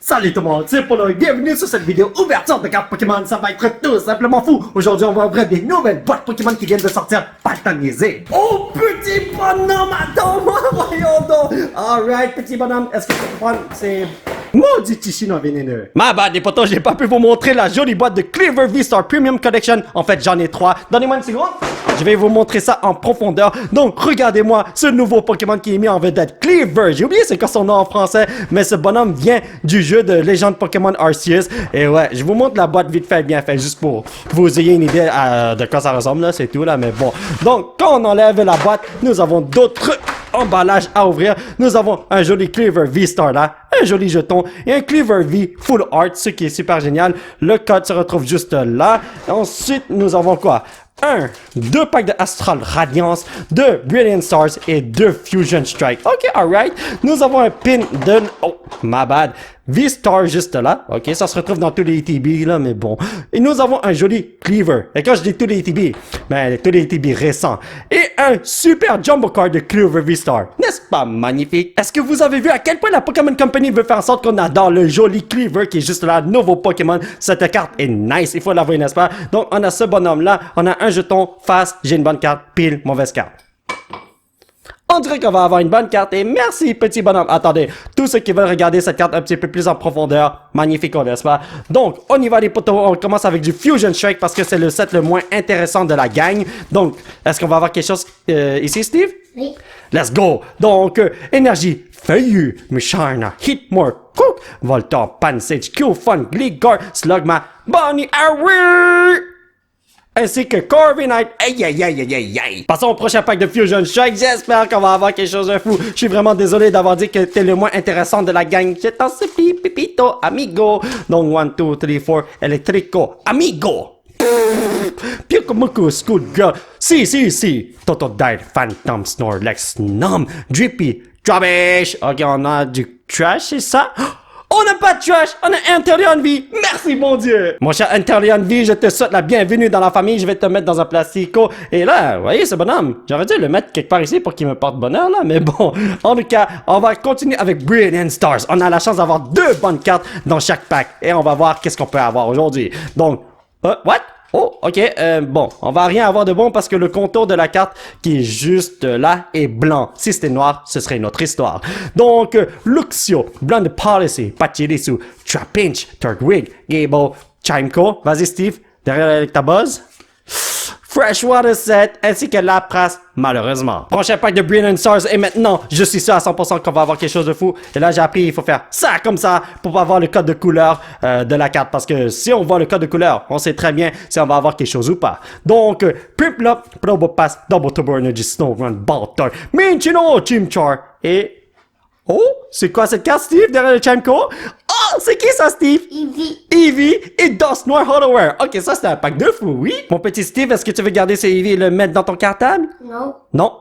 Salut tout le monde, c'est Polo et bienvenue sur cette vidéo ouverture de cartes Pokémon. Ça va être tout simplement fou. Aujourd'hui, on va ouvrir des nouvelles boîtes Pokémon qui viennent de sortir. Pas le temps de niaiser. Oh, petit bonhomme, attends-moi, voyons donc. Alright, petit bonhomme, est-ce que tu peux prendre ces maudits Tichino vénéneux? Ma bad, les potos, j'ai pas pu vous montrer la jolie boîte de Cleaver V-Star Premium Collection. En fait, j'en ai 3. Donnez-moi une seconde. Je vais vous montrer ça en profondeur. Donc, regardez-moi ce nouveau Pokémon qui est mis en vedette, Cleaver. J'ai oublié c'est quoi son nom en français, mais ce bonhomme vient du jeu de légende Pokémon Arceus. Et ouais, je vous montre la boîte vite fait, bien fait, juste pour que vous ayez une idée de quoi ça ressemble, là, c'est tout, là, mais bon. Donc, quand on enlève la boîte, nous avons d'autres emballages à ouvrir. Nous avons un joli Cleaver V-Star là, un joli jeton et un Cleaver V Full Art, ce qui est super génial. Le code se retrouve juste là. Et ensuite, nous avons quoi? 2 packs de Astral Radiance, 2 Brilliant Stars et 2 Fusion Strike. Ok, alright. Nous avons un pin de... Oh, my bad. V-Star juste là. Ok, ça se retrouve dans tous les ETB là, mais bon. Et nous avons un joli Cleaver. Et quand je dis tous les ETB, ben tous les ETB récents. Et un super Jumbo Card de Cleaver V-Star. N'est-ce pas magnifique? Est-ce que vous avez vu à quel point la Pokémon Company veut faire en sorte qu'on adore le joli Cleaver qui est juste là, nouveau Pokémon? Cette carte est nice, il faut l'avouer, n'est-ce pas? Donc, on a ce bonhomme là, on a un jeton, face, j'ai une bonne carte, pile, mauvaise carte. On dirait qu'on va avoir une bonne carte et merci petit bonhomme. Attendez, tous ceux qui veulent regarder cette carte un petit peu plus en profondeur, magnifique, n'est-ce pas? Donc, on y va les potos, on commence avec du Fusion Strike parce que c'est le set le moins intéressant de la gang. Donc, est-ce qu'on va avoir quelque chose ici, Steve? Oui. Let's go! Donc, énergie, Feuillu, Musharna, Hitmore, Cook, Voltor, Pansage, Q-Fun, Gligar, Slugma, Bonnie, Arwee! Ainsi que Corviknight. Aïe aïe aïe aïe aïe aïe. Passons au prochain pack de Fusion Strike. J'espère qu'on va avoir quelque chose de fou. Je suis vraiment désolé d'avoir dit que t'es le moins intéressant de la gang. Je t'en supplie, Pipito, amigo. Donc 1, 2, 3, 4, Electrico, amigo. Pyukomuku, Schoolgirl. Si. Totodile, Phantom, Snorlax, Nom, Drippy, Trubbish. Ok, on a du trash, c'est ça? On n'a pas de trash, on a Inteleon V. Merci mon Dieu. Mon cher Inteleon V, je te souhaite la bienvenue dans la famille. Je vais te mettre dans un plastico. Et là, vous voyez ce bonhomme, j'aurais dû le mettre quelque part ici pour qu'il me porte bonheur là. Mais bon, en tout cas, on va continuer avec Brilliant Stars. On a la chance d'avoir 2 bonnes cartes dans chaque pack. Et on va voir qu'est-ce qu'on peut avoir aujourd'hui. Donc, what? Oh, ok, bon, on va rien avoir de bon parce que le contour de la carte qui est juste là est blanc. Si c'était noir, ce serait une autre histoire. Donc, Luxio, Blonde Policy, Pachirisu, Trapinch, Turtwig, Gable, Chimco, vas-y Steve, derrière avec ta buzz. Freshwater Set, ainsi que Lapras, malheureusement. Prochain pack de Brilliant Stars, et maintenant, je suis sûr à 100% qu'on va avoir quelque chose de fou. Et là, j'ai appris, il faut faire ça comme ça pour avoir le code de couleur de la carte. Parce que si on voit le code de couleur, on sait très bien si on va avoir quelque chose ou pas. Donc, Piplup, Probopass, Double Turbo Energy, Snorunt, Baltar, Minchino, Chimchar, et... Oh, c'est quoi cette carte, Steve, derrière le Chimco? Oh, c'est qui ça, Steve? Eevee et Dust Noir Hollowware. Ok, ça, c'est un pack de fou, oui? Mon petit Steve, est-ce que tu veux garder ce Eevee et le mettre dans ton cartable? Non. Non.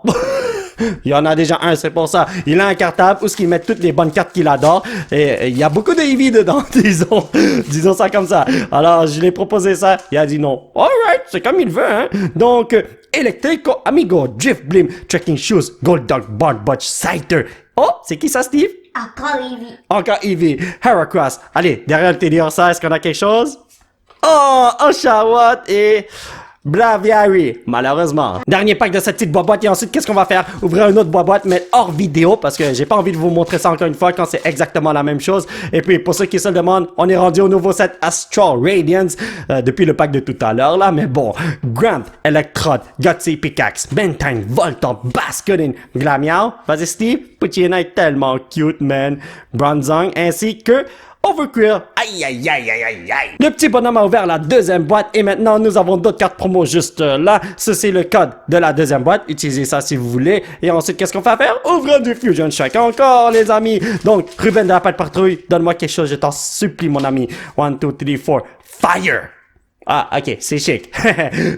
Il y en a déjà un, c'est pour ça. Il a un cartable où il met toutes les bonnes cartes qu'il adore. Et il y a beaucoup de Eevee dedans, disons ça comme ça. Alors, je lui ai proposé ça. Il a dit non. Alright, c'est comme il veut, hein. Donc, Electrico, Amigo, Drift Blim, Trekking Shoes, Gold Dog, Bark Butch, Scyther. Oh, c'est qui ça, Steve? Encore Eevee. Encore Eevee. Heracross. Allez, derrière le TDR, est-ce qu'on a quelque chose? Oh, Oshawott et... Braviary, malheureusement. Dernier pack de cette petite boîte et ensuite qu'est-ce qu'on va faire? Ouvrir une autre boîte mais hors vidéo parce que j'ai pas envie de vous montrer ça encore une fois quand c'est exactement la même chose. Et puis pour ceux qui se le demandent, on est rendu au nouveau set Astral Radiance depuis le pack de tout à l'heure là, mais bon. Grant, Electrode, Gutsy, Pickaxe, Bentine, Voltorb, Basculin, Glamiao, vas-y Steve, Puchina est tellement cute man, Bronzong ainsi que Overquill, aïe aïe aïe aïe aïe aïe. Le petit bonhomme a ouvert la deuxième boîte et maintenant nous avons d'autres cartes promo juste là. Ceci le code de la deuxième boîte, utilisez ça si vous voulez. Et ensuite qu'est-ce qu'on va faire? Ouvrir du Fusion Strike encore les amis. Donc Ruben de la Patte Patrouille, donne-moi quelque chose, je t'en supplie mon ami. 1, 2, 3, 4, Fire. Ah, ok, c'est chic.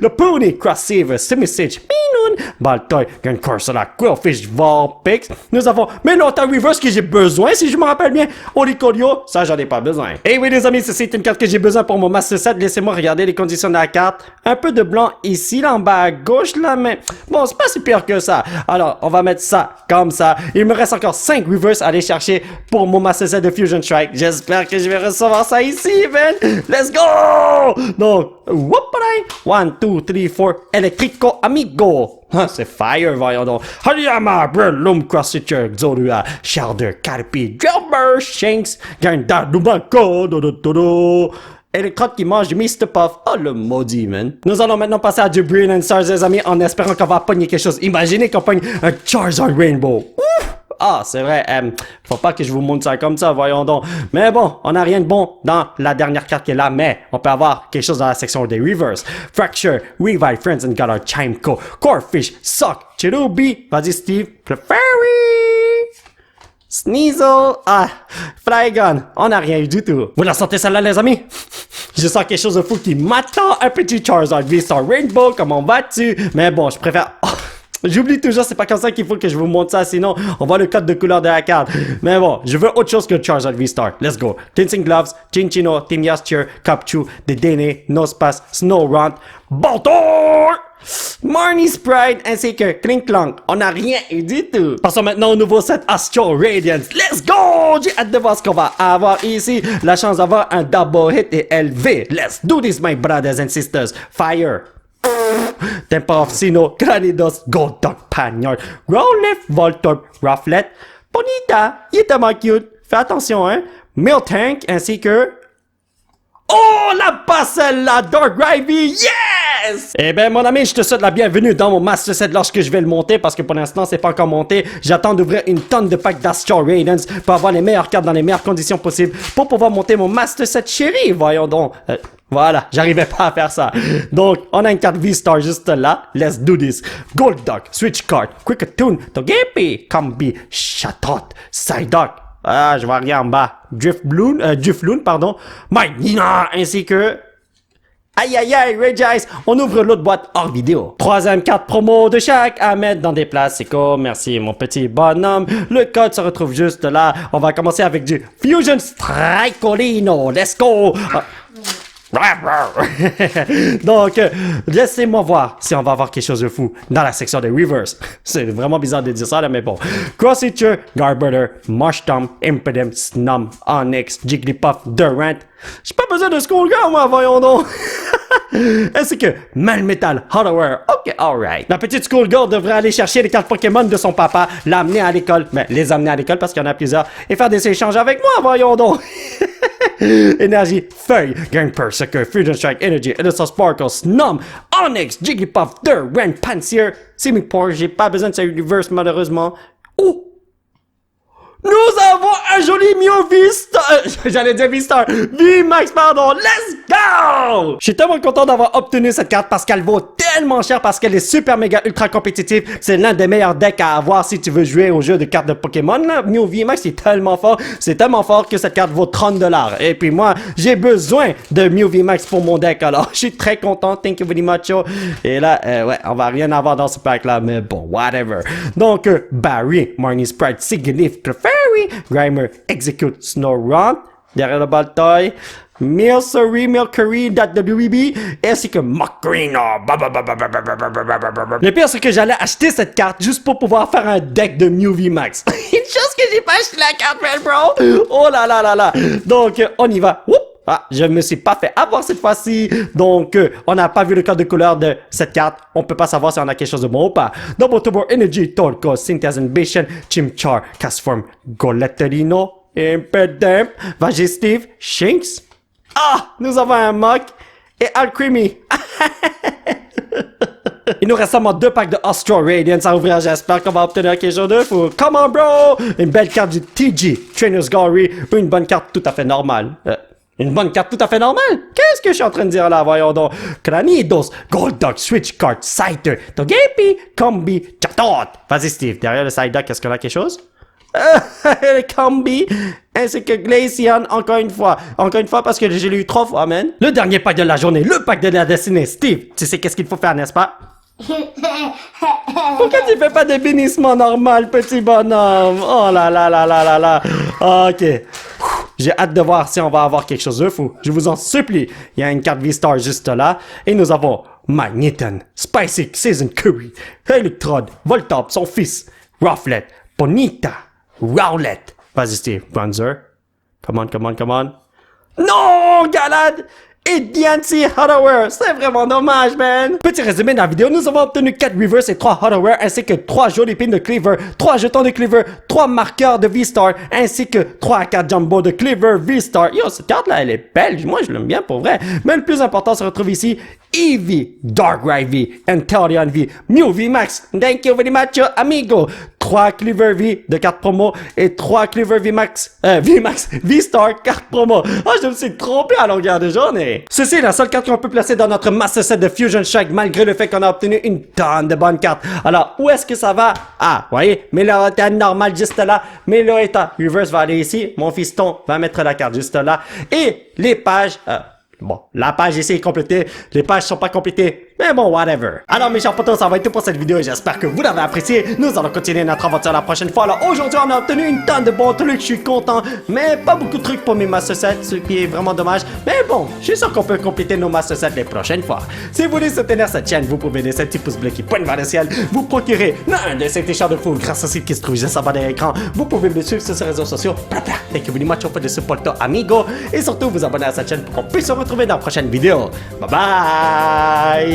Le Pony Crossover Semi-Sage Minoun Baltoy Gun Corsola Quillfish Vulpix. Nous avons Melota Reverse que j'ai besoin si je me rappelle bien. Oricorio, ça j'en ai pas besoin. Et oui les amis, c'est une carte que j'ai besoin pour mon Master Set. Laissez-moi regarder les conditions de la carte. Un peu de blanc ici, là en bas à gauche là, mais bon, c'est pas si pire que ça. Alors, on va mettre ça comme ça. Il me reste encore 5 Reverse à aller chercher pour mon Master Set de Fusion Strike. J'espère que je vais recevoir ça ici, man. Let's go! Donc, whoop-a-day. 1, 2, 3, 4. Electrico Amigo. Ah, c'est fire, voyons donc. Hariyama, Brelum, Crossitcher, Xorua, Shelder, Caterpie, Drillbur, Shanks, Ganda, Dumako, Dodododo. Electrode qui mange du Mr. Puff. Oh, le maudit, man. Nous allons maintenant passer à du Brilliant Stars, les amis, en espérant qu'on va pogner quelque chose. Imaginez qu'on pogne un Charizard Rainbow. Ouf! Ah, c'est vrai, faut pas que je vous montre ça comme ça, voyons donc. Mais bon, on n'a rien de bon dans la dernière carte qui est là, mais on peut avoir quelque chose dans la section des Reverse. Fracture, Revive Friends and Galar Chimeco, Corefish, Sock, Cherubi, vas-y Steve, Clefairy, Sneasel, Flygon, on n'a rien eu du tout. Vous la sentez celle-là, les amis? Je sens quelque chose de fou qui m'attend, un petit Charizard V-Star Rainbow, comment vas-tu? Mais bon, je préfère... J'oublie toujours, c'est pas comme ça qu'il faut que je vous montre ça, sinon on voit le code de couleur de la carte. Mais bon, je veux autre chose que Charizard V-Star. Let's go. Tinsing Gloves, Chinchino, Team Yasture, Capchu, Dedenne, Nospass, Snowrunt, Baltor, Marnie Sprite ainsi que Clink Clonk. On n'a rien eu du tout. Passons maintenant au nouveau set Astro Radiance. Let's go! J'ai hâte de voir ce qu'on va avoir ici. La chance d'avoir un double hit et élevé. Let's do this, my brothers and sisters. Fire! Temper of Sino, Granidos, Gold Dog Panyard, Growlithe, Voltorb, Rufflet, Bonita, il est tellement cute, fais attention hein, Miltank ainsi que... Oh la parcelle la Dark Ivy, yes! Eh ben mon ami, je te souhaite la bienvenue dans mon Master Set lorsque je vais le monter parce que pour l'instant c'est pas encore monté. J'attends d'ouvrir une tonne de packs d'Astro Radiance pour avoir les meilleures cartes dans les meilleures conditions possibles pour pouvoir monter mon Master Set chéri, voyons donc. Voilà, j'arrivais pas à faire ça. Donc, on a une carte V-Star juste là. Let's do this. Golduck, Switch Card, Quickatune, Togepi, Combi, Chatot, Psyduck. Ah, je vois rien en bas. Drifloon, pardon. Nina, ainsi que... Aïe aïe aïe, Regice, on ouvre l'autre boîte hors vidéo. Troisième carte promo de chaque à mettre dans des places, c'est cool, merci mon petit bonhomme. Le code se retrouve juste là. On va commencer avec du Fusion Strikolino, let's go. Donc, laissez-moi voir si on va avoir quelque chose de fou dans la section des Reverse. C'est vraiment bizarre de dire ça, là, mais bon. Crossitcher, Garbodor, Marshtomp, Impidimp, Snum, Onyx, Jigglypuff, Durant. J'ai pas besoin de Skullgirl, moi, voyons donc. Ainsi que Melmetal, Holloware. Ok, alright. La petite Skullgirl devrait aller chercher les cartes Pokémon de son papa, l'amener à l'école, mais les amener à l'école parce qu'il y en a plusieurs, et faire des échanges avec moi, voyons donc. Énergie, Feuille, Gangpur, Sucker, Fusion Strike, Energy, Elusa Sparkle, Snum, Onyx, Jigglypuff, Durant, Pansear, Simipour, j'ai pas besoin de sa reverse malheureusement. Oh! Nous avons un joli Mew V-Star! J'allais dire V-Star! V-Max, pardon! Let's go! Je suis tellement content d'avoir obtenu cette carte parce qu'elle vaut tellement cher parce qu'elle est super méga ultra compétitive. C'est l'un des meilleurs decks à avoir si tu veux jouer au jeu de cartes de Pokémon. Là. Mew V-Max est tellement fort. C'est tellement fort que cette carte vaut 30 $. Et puis moi, j'ai besoin de Mew V-Max pour mon deck. Alors, je suis très content. Thank you very much. Et là, ouais, on va rien avoir dans ce pack-là. Mais bon, whatever. Donc, Barry, Marnie Sprite, Sigilyph, Clefairy, Grimer, Execute, Snorunt, derrière le Baltoy, Milcery, Milcery, WB, ainsi que Mokrino. Le pire, c'est que j'allais acheter cette carte juste pour pouvoir faire un deck de Mew V-Max. Une chose que j'ai pas acheté la carte, man, bro. Oh là là là là. Donc, on y va. Oups. Ah, je me suis pas fait avoir cette fois-ci. Donc, on n'a pas vu le code de couleur de cette carte. On peut pas savoir si on a quelque chose de bon ou pas. Double Turbo Energy, Torkoal, Synthesis Ambition, Chimchar, Castform, Goletterino, Impidimp, Vagistive, Shinx. Ah, nous avons un Muk et Alcremie. Il nous reste seulement 2 packs de Astro Radiance à ouvrir. J'espère qu'on va obtenir quelque chose de fou. Come on, bro! Une belle carte du TG, Trainer's Gallery, ou une bonne carte tout à fait normale. Une bonne carte tout à fait normale? Qu'est-ce que je suis en train de dire là? Voyons donc. Cranidos, Golduck, Switch Card, Scyther, Togepi, Combi, Chatot. Vas-y, Steve. Derrière le Psyduck, est-ce qu'on a quelque chose? Combi, ainsi que Glaceon, encore une fois. Encore une fois, parce que je l'ai eu 3 fois, man. Le dernier pack de la journée, le pack de la destinée. Steve, tu sais qu'est-ce qu'il faut faire, n'est-ce pas? Pourquoi tu fais pas de bénissement normal, petit bonhomme? Oh là là là là là là. Ok. J'ai hâte de voir si on va avoir quelque chose de fou. Je vous en supplie. Il y a une carte V-Star juste là. Et nous avons Magneton, Spicy Season Curry, Electrode, Voltorb, son fils, Rufflet, Ponyta, Rowlet. Vas-y, Steve. Bronzer. Come on, come on, come on. Non, Galad! Et Diancie Hotaware, c'est vraiment dommage, man! Petit résumé de la vidéo, nous avons obtenu 4 Reverse et 3 Hotaware, ainsi que 3 jolies pins de Cleaver, 3 jetons de Cleaver, 3 marqueurs de V-Star, ainsi que 3 à 4 Jumbo de Cleaver V-Star. Yo, cette carte-là, elle est belle, moi je l'aime bien pour vrai. Mais le plus important se retrouve ici, Eevee, Darkrai V, Inteleon V, Mew V Max, thank you very much, amigo! 3 Cleaver V de carte promo et 3 Cleaver V Max, V-Star carte promo. Oh, je me suis trompé à longueur de journée. Ceci est la seule carte qu'on peut placer dans notre Master Set de Fusion Shock malgré le fait qu'on a obtenu une tonne de bonnes cartes. Alors, où est-ce que ça va? Ah, voyez, Meloetta normal juste là. Meloetta Reverse va aller ici. Mon fiston va mettre la carte juste là. Et les pages... Bon, la page ici est complétée, les pages sont pas complétées, mais bon, whatever. Alors mes chers potos, ça va être tout pour cette vidéo et j'espère que vous l'avez apprécié. Nous allons continuer notre aventure la prochaine fois. Alors aujourd'hui, on a obtenu une tonne de bons trucs, je suis content, mais pas beaucoup de trucs pour mes Master Sets, ce qui est vraiment dommage. Mais bon, je suis sûr qu'on peut compléter nos Master Sets les prochaines fois. Si vous voulez soutenir cette chaîne, vous pouvez laisser un petit pouce bleu qui pointe vers le ciel, vous procurer l'un de ces t-shirts de fou grâce au site qui se trouve juste en bas de l'écran. Vous pouvez me suivre sur ces réseaux sociaux. Thank you very much for the support, amigo. Et surtout, vous abonner à cette chaîne pour qu'on puisse se retrouver dans la prochaine vidéo. Bye bye!